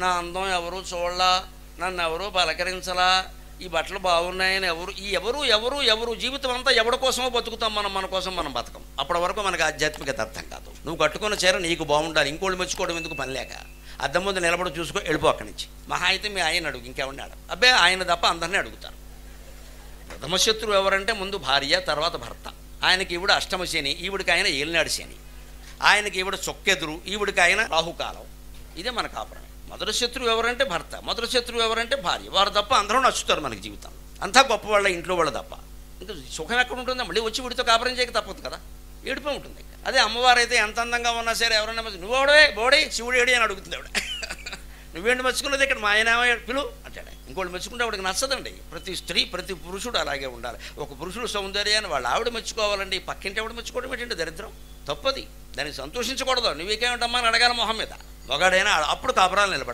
నా అందం ఎవరు చూడలా, నన్ను ఎవరు పలకరించలా, ఈ బట్టలు బాగున్నాయని ఎవరు జీవితం అంతా ఎవరి కోసమో బతుకుతాం మనం, మన కోసం మనం బతకం. అప్పటి వరకు మనకు ఆధ్యాత్మికత అర్థం కాదు. నువ్వు కట్టుకున్న చీర నీకు బాగుండాలి, ఇంకోళ్ళు మెచ్చుకోవడం ఎందుకు పని లేక. అద్దం ముందు నిలబడి చూసుకో, వెళ్ళిపో అక్కడి నుంచి. మహా అయితే మీ ఆయన అడుగు, ఇంకెవరిని అడగ. అబ్బే ఆయన తప్ప అందరినీ అడుగుతారు. ప్రథమ శత్రువు ఎవరంటే ముందు భార్య, తర్వాత భర్త. ఆయనకి ఈవిడ అష్టమ శని, ఈవిడికి ఆయన ఏలినాడు శని. ఆయనకి ఈవిడ చొక్కెదురు, ఈవిడికి ఆయన రాహుకాలం. ఇదే మన కాపురం. మొదటి శత్రువు ఎవరంటే భర్త, మొదటి శత్రువు ఎవరంటే భార్య. వారు తప్ప అందరూ నచ్చుతారు మనకి జీవితం. అంతా గొప్ప వాళ్ళ ఇంట్లో వాళ్ళ తప్ప. ఇంకా సుఖం ఎక్కడ ఉంటుందో, మళ్ళీ వచ్చి వీడితో కాపురం చేయక తప్పదు కదా, ఏడిపో ఉంటుంది. అదే అమ్మవారు అయితే ఎంత అందంగా ఉన్నా సరే ఎవరైనా నువ్వోడే బోడే శివుడు ఏడి అని అడుగుతుంది ఆవిడ. నువ్వేంటి మెచ్చుకున్నది, ఇక్కడ మా ఆయన పిలు అంటాడు. ఇంకోటి మెచ్చుకుంటే ఆవిడకి నచ్చదండి. ప్రతి స్త్రీ ప్రతి పురుషుడు అలాగే ఉండాలి. ఒక పురుషుడు సౌందర్యాన్ని వాళ్ళ ఆవిడ మెచ్చుకోవాలండి, పక్కింటి ఆవిడ మెచ్చుకోవడం ఏంటంటే దరిద్రం, తప్పది. దానికి సంతోషించకూడదు. నువ్వేకేమిటమ్మా అని అడగాలి మొహం మీద. మగాడైనా అప్పుడు కాపురాలు నిలబడతాయి.